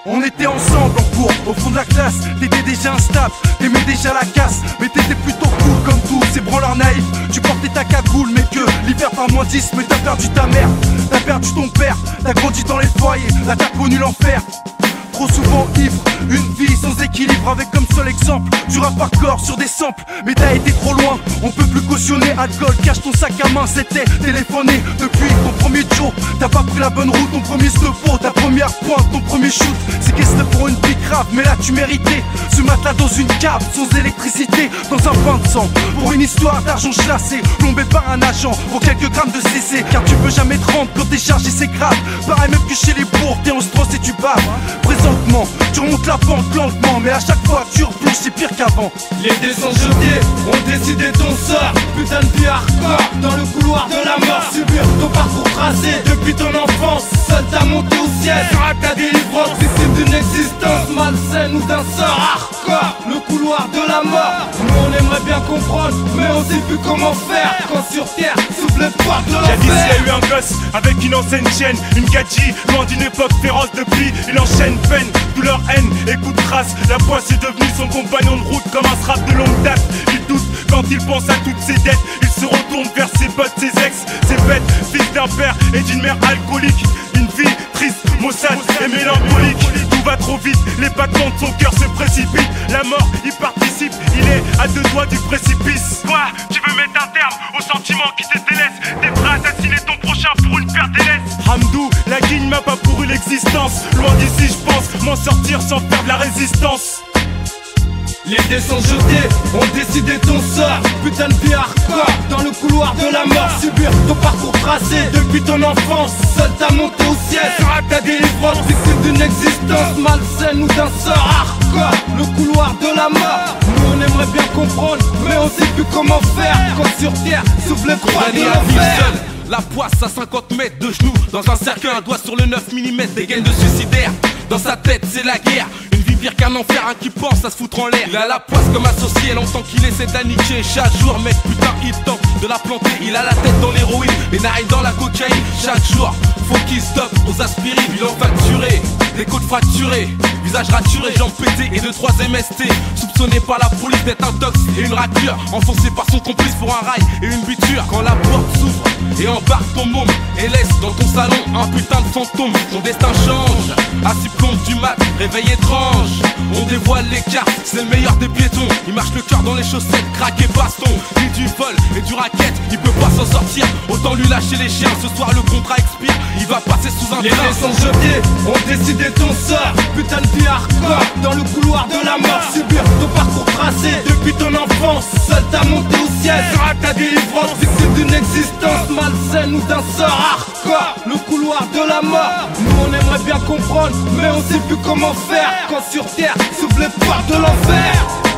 On était ensemble en cours, au fond de la classe. T'étais déjà instable, t'aimais déjà la casse. Mais t'étais plutôt cool comme tous ces branleurs naïfs. Tu portais ta cagoule mais que l'hiver par moins 10. Mais t'as perdu ta mère, t'as perdu ton père. T'as grandi dans les foyers, là t'as connu l'enfer. Trop souvent ivre, une vie sans équilibre. Avec comme seul exemple du rap hardcore sur des samples. Mais t'as été trop loin, on peut plus cautionner. Alcool, cache ton sac à main, c'était téléphoné. Depuis ton premier jour, t'as pas pris la bonne route. Ton premier stop, ta première pointe, ton premier shoot. C'est qu'est-ce que pour une pique rap, mais là tu méritais ce matelas dans une cave, sans électricité, dans un bain de sang. Pour une histoire d'argent chassé, plombé par un agent, pour quelques grammes de CC. Car tu peux jamais te rendre quand t'es chargé, c'est grave. Pareil même que chez les bourgs, t'es en stress et tu baves. Présentement, tu remontes la pente lentement, mais à chaque fois tu replonges, c'est pire qu'avant. Les dés sont jetés, on décidé ton sort. Putain de vie hardcore, dans le couloir de la mort. Subir ton parcours tracé depuis ton enfance. Seul t'as monté au ciel, sur ta délivrance. Victime d'une existence malsaine ou d'un sort hardcore. Le couloir de la mort. Nous on aimerait bien comprendre, mais on sait plus comment faire. Quand sur terre s'ouvre les portes de l'enfer. Jadis il y a eu un gosse avec une ancienne chienne, une gadji, loin d'une époque féroce. Depuis il enchaîne peine, douleur, haine et coup de crasse. La poisse est devenue son compagnon de route comme un strap de longue date. Il doute quand il pense à toutes ses dettes. Il se retourne vers ses potes, ses ex, ses bêtes. Fils d'un père et d'une mère alcoolique. Une vie triste, maussade et mélancolique. Tout va trop vite, les battements de son cœur se précipitent. La mort y participe, il est à deux doigts du précipice. Quoi, tu veux mettre un terme aux sentiments qui te délaissent? T'es prêt à assassiner ton prochain pour une paire d'ailesses? Hamdou, la guigne m'a pas pourri l'existence. Loin d'ici je pense m'en sortir sans faire de la résistance. Les dés sont jetés, on décidé ton sort. Putain de vie hardcore, dans le couloir de la mort. Subir ton parcours tracé depuis ton enfance. Seul t'as monté au ciel, sur ta délivrance. Victime d'une existence malsaine ou d'un sort hardcore. Le couloir de la mort. Nous on aimerait bien comprendre, mais on sait plus comment faire. Quand sur terre s'ouvre les croix de l'enfer. La poisse à 50 mètres de genoux, dans un cercueil, un doigt sur le 9 mm, des gaines de suicidaire. Dans sa tête c'est la guerre, une vie pire qu'un enfer, un qui pense à se foutre en l'air. Il a la poisse comme associé, longtemps qu'il essaie d'aniquer. Chaque jour mec putain il tente de la planter. Il a la tête dans l'héroïne, les narines dans la cocaïne. Chaque jour, faut qu'il stoppe aux aspirines. Bilan facturé, des côtes fracturées, visage raturé, jambes pétées et 2-3 MST. Soupçonné par la police d'être un tox et une raclure. Enfoncé par son complice pour un rail et une buture. Quand la porte s'ouvre et embarque ton môme et laisse dans ton salon un putain de fantôme. Ton destin change, à 6 plombes du mat, réveil étrange. On dévoile les cartes, c'est le meilleur des piétons. Il marche le cœur dans les chaussettes, craque et baston. Lui du vol et du racket, il peut pas s'en sortir. Autant lui lâcher les chiens, ce soir le contrat expire. Il va passer sous un les train. dés sont jetés, on décidé ton sort. Putain de vie hardcore, dans le couloir de la mort. Subir ton parcours tracé depuis ton enfance. Seul t'as monté au ciel, sur ta délivrance. Victime d'une existence malsaine ou d'un sort hardcore. Le couloir de la mort. Nous on aimerait bien comprendre, mais on sait plus comment faire. Quand sur terre s'ouvre les portes de l'enfer.